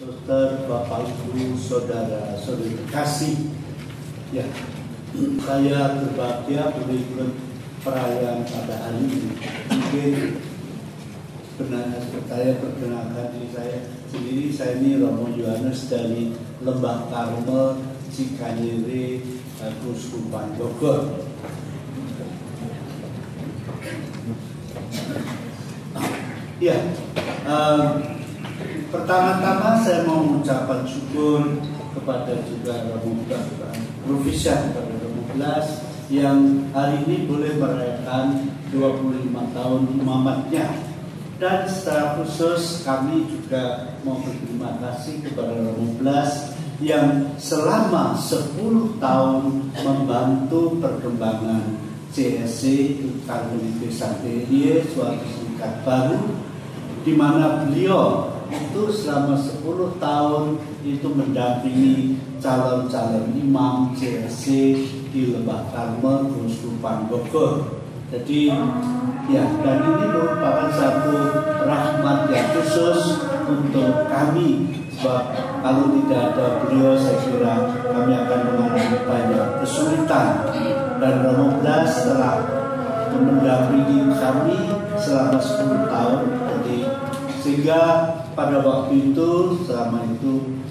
Dokter, Bapak, Ibu, Saudara, Saudari terkasih, ya, saya berbahagia boleh ikut perayaan pada hari ini. Mungkin saya perkenalkan diri saya sendiri. Saya ini Romo Yohanes dari Lembah Karmel, Cikanyere, Keuskupan Bogor. Ya, pertama-tama saya mau mengucapkan syukur kepada juga Romo Profesia kepada Romo Blas yang hari ini boleh merayakan 25 tahun imamatnya. Dan secara khusus kami juga mau berterima kasih kepada Romo Blas yang selama 10 tahun membantu perkembangan CSC Karmelite Saint-Elie, suatu sindikat baru di mana beliau itu selama 10 tahun itu mendampingi calon-calon imam CSC di Lembah Karmel, Keuskupan Bogor. Jadi ya, dan ini merupakan satu rahmat yang khusus untuk kami, sebab kalau tidak ada beliau saya kira kami akan mengalami banyak kesulitan. Dan Romo Blas telah mendampingi kami selama 10 tahun. Jadi sehingga pada waktu itu, selama itu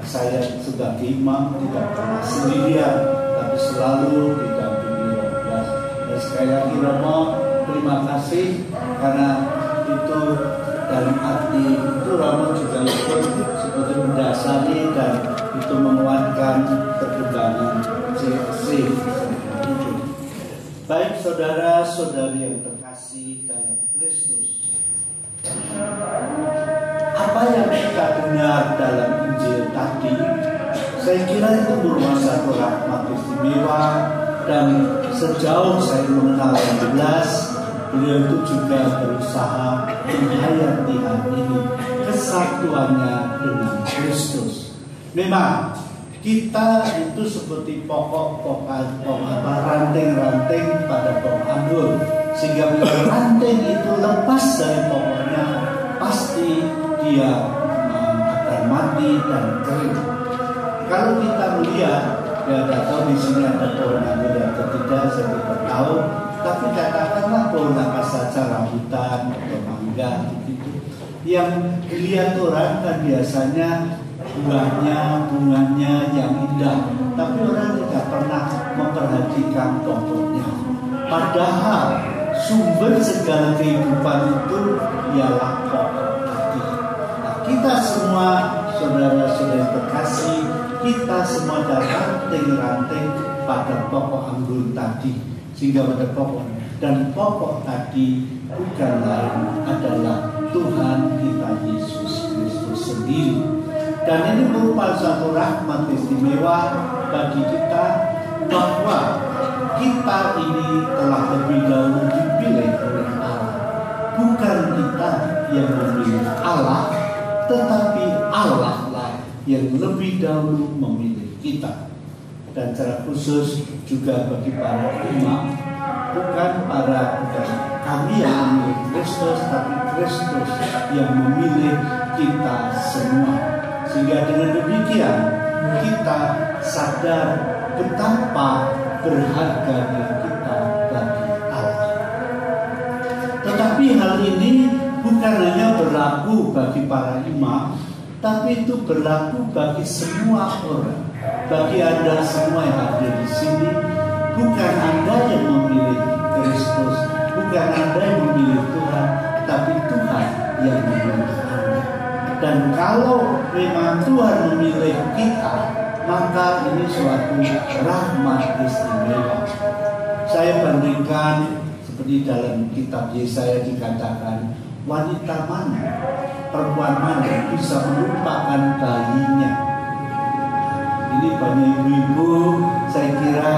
saya sebagai imam tidak pernah sendirian, tapi selalu didampingi Romo Blas. Dan sekali lagi Romo, terima kasih karena itu dalam arti itu Romo juga ikut seperti mendasari dan itu menguatkan perkembangan CSC. Baik saudara-saudari yang terkasih dalam Kristus, apa yang kita dengar dalam Injil tadi, saya kira itu merupakan satu rahmat istimewa. Dan sejauh saya mengenal Romo Blas, beliau itu juga berusaha menghayati hal ini, kesatuannya dengan Kristus. Memang kita itu seperti ranting-ranting pada pohon anggur, sehingga bila ranting itu lepas dari pohonnya, pasti dia akan mati dan kering. Kalau kita melihat, ya tidak tahu di sini ada pohon anggur atau tidak, saya tidak tahu. Tapi katakanlah pohon apa saja, rambutan atau mangga gitu, yang dilihat orang kan biasanya bunganya yang indah, tapi orang tidak pernah memperhatikan pokoknya. Padahal sumber segala kehidupan itu ialah pokok tadi. Nah, kita semua saudara-saudari terkasih, kita semua ada ranting-ranting pada pokok anggur tadi, sehingga pada pokok, dan pokok tadi bukan lain adalah Tuhan kita Yesus Kristus sendiri. Dan ini merupakan satu rahmat istimewa bagi kita bahwa kita ini telah lebih dahulu dipilih oleh Allah. Bukan kita yang memilih Allah, tetapi Allah lah yang lebih dahulu memilih kita. Dan secara khusus juga bagi para imam, bukan kami yang memilih Kristus, tapi Kristus yang memilih kita semua. Sehingga dengan demikian kita sadar betapa berharganya kita bagi Allah. Tetapi hal ini bukan hanya berlaku bagi para imam, tapi itu berlaku bagi semua orang. Bagi Anda semua yang hadir di sini, bukan Anda yang memilih Kristus, bukan Anda yang memilih Tuhan, tapi Tuhan yang memilih Anda. Dan kalau memang Tuhan memilih kita, maka ini suatu rahmat istimewa. Saya bandingkan seperti dalam kitab Yesaya dikatakan, wanita mana, perempuan mana bisa melupakan bayinya. Ini banyak ibu-ibu, saya kira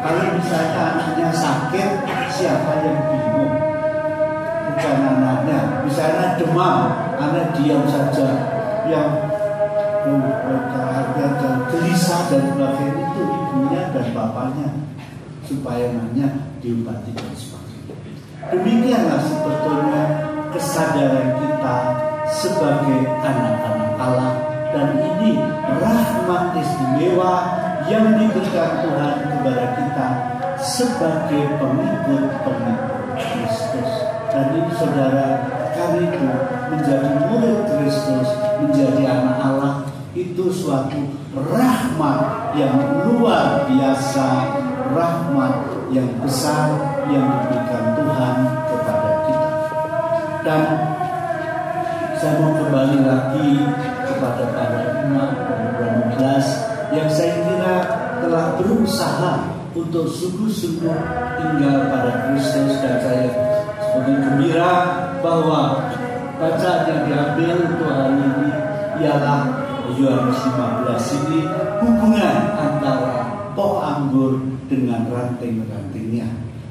kalau misalnya anaknya sakit, siapa yang bingung? Bukan anaknya, misalnya demam, anak diam saja, yang gelisah dan sebagainya itu ibunya dan bapaknya, supaya anaknya diobati dan sebagainya. Demikianlah sebetulnya kesadaran kita sebagai anak-anak Allah amanat istimewa yang diberikan Tuhan kepada kita sebagai pengikut-pengikut Kristus. Dan ini saudara, kami itu menjadi murid Kristus, menjadi anak Allah, itu suatu rahmat yang luar biasa, rahmat yang besar yang diberikan Tuhan kepada kita. Dan saya mau kembali lagi kepada para umat Roma 11 yang saya kira telah berusaha untuk sungguh-sungguh tinggal pada Kristus, dan saya sebagai gembira bahwa bacaan yang diambil untuk hari ini ialah Yohanes 15 ini, hubungan antara pohon anggur dengan ranting-rantingnya.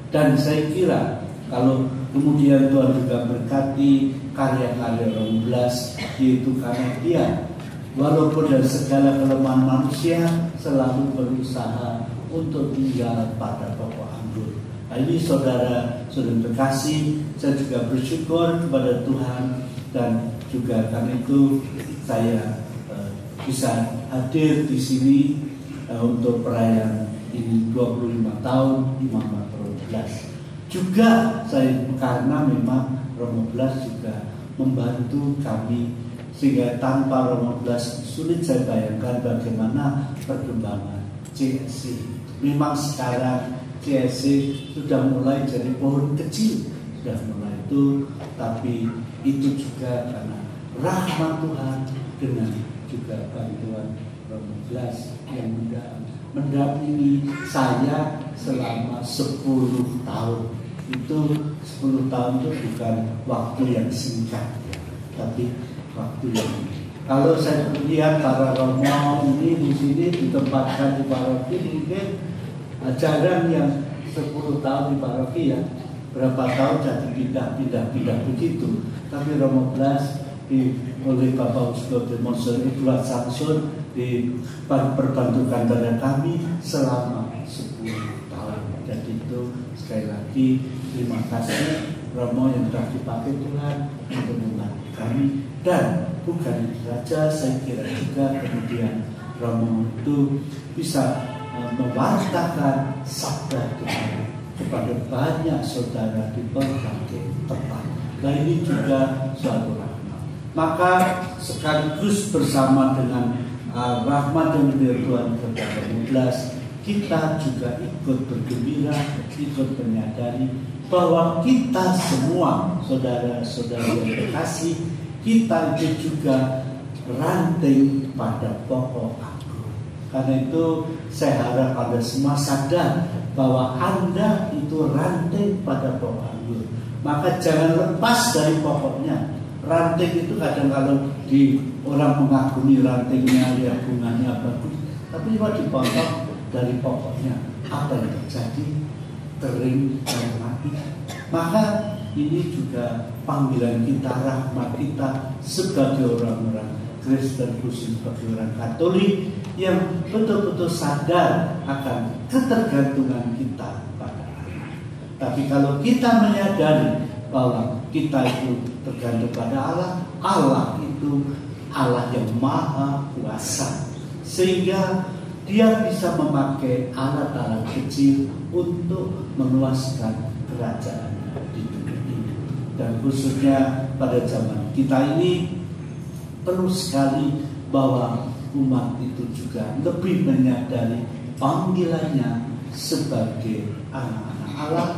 Dan saya kira kalau kemudian Tuhan juga berkati karya-karya Roma 11, yaitu karena dia walaupun dari segala kelemahan manusia selalu berusaha untuk tinggal pada pokok anggur. Nah, ini saudara terkasih, saya juga bersyukur kepada Tuhan, dan juga karena itu saya bisa hadir di sini untuk perayaan ini 25 tahun Imamat Roma 11. Juga saya karena memang Roma 11 juga membantu kami, sehingga tanpa Roma 11 sulit saya bayangkan bagaimana perkembangan CSC. Memang sekarang CSC sudah mulai jadi pohon kecil, sudah mulai itu, tapi itu juga karena rahmat Tuhan dengan juga bantuan Roma 11 yang mendampingi saya selama 10 tahun. Itu 10 tahun itu bukan waktu yang singkat, tapi waktu yang, kalau saya lihat para romo ini di sini ditempatkan di paroki, mungkin jarang yang 10 tahun di paroki ya, berapa tahun jadi pindah begitu. Tapi Roma 11 oleh Bapak Uskup Monsignor Edward Samson diperbantukan pada kami selama 10 tahun. Jadi itu sekali lagi terima kasih Romo yang telah dipakai Tuhan untuk membantu kami. Dan bukan itu saja, saya kira juga kemudian Romo itu bisa mewartakan sabda Tuhan kepada banyak saudara di berbagai tempat. Nah, ini juga suatu rahmat. Maka sekaligus bersama dengan rahmat yang diberi Tuhan kepada 11, kita juga ikut bergembira, ikut menyadari bahwa kita semua saudara-saudara yang terkasih, kita itu juga ranting pada pokok anggur. Karena itu saya harap Anda semua sadar bahwa Anda itu ranting pada pokok anggur. Maka jangan lepas dari pokoknya. Ranting itu kadang kalau di orang mengagumi rantingnya, lihat bunganya bagus, tapi kalau dipotong dari pokoknya, apa yang terjadi? Kering dan mati. Maka ini juga panggilan kita, rahmat kita sebagai orang-orang Kristen, khusus sebagai orang Katolik yang betul-betul sadar akan ketergantungan kita pada Allah. Tapi kalau kita menyadari bahwa kita itu tergantung pada Allah, Allah itu Allah yang maha kuasa, sehingga Dia bisa memakai alat-alat kecil untuk meluaskan kerajaan di dunia ini. Dan khususnya pada zaman kita ini perlu sekali bahwa umat itu juga lebih menyadari panggilannya sebagai anak-anak Allah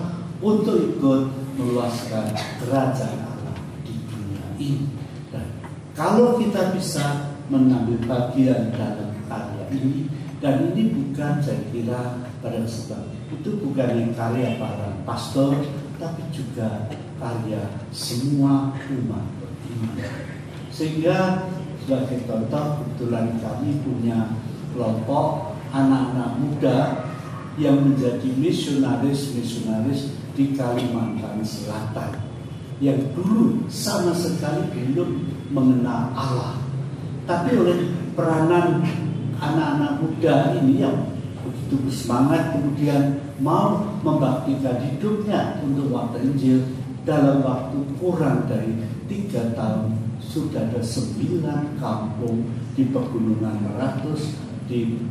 untuk ikut meluaskan kerajaan Allah di dunia ini. Dan kalau kita bisa mengambil bagian dalam karya ini, dan ini bukan, saya kira pada sebab itu bukan yang karya para pastor, tapi juga karya semua umat beriman. Sehingga sebagai contoh, kebetulan kami punya kelompok anak-anak muda yang menjadi misionaris di Kalimantan Selatan, yang dulu sama sekali belum mengenal Allah, tapi oleh peranan anak-anak muda ini yang begitu bersemangat, kemudian mau membaktikan hidupnya untuk waktu Injil, dalam waktu kurang dari 3 tahun sudah ada 9 kampung di Pegunungan Meratus di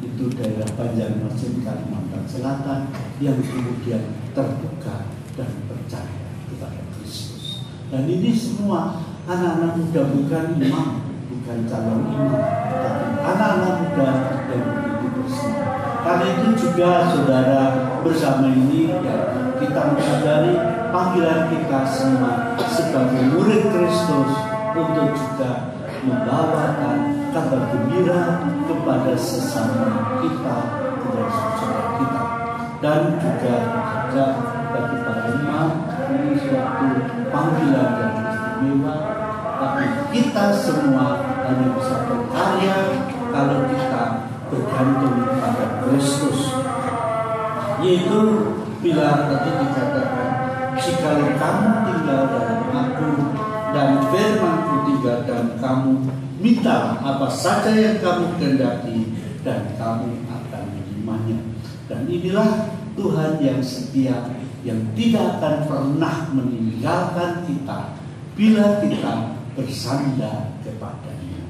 itu daerah Banjarmasin, Kalimantan Selatan, yang kemudian terbuka dan percaya kepada Kristus. Dan ini semua anak-anak muda, bukan imam, bukan calon imam, tapi anak-anak muda yang begitu bersemangat. Karena itu juga saudara, bersama ini ya, kita menyadari panggilan kita semua sebagai murid Kristus untuk juga membawakan kabar gembira kepada sesama kita, kepada saudara kita. Dan juga bagi para imam, ini suatu panggilan yang istimewa. Tapi kita semua hanya bisa berkarya kalau kita bergantung pada Kristus. Yaitu bila tadi dikatakan, jikalau kamu tinggal dalam aku dan firman-Ku tinggal dalam kamu, minta apa saja yang kamu kehendaki dan kamu akan menerimanya. Dan inilah Tuhan yang setia, yang tidak akan pernah meninggalkan kita bila kita bersandar kepada-Nya.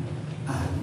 Amin.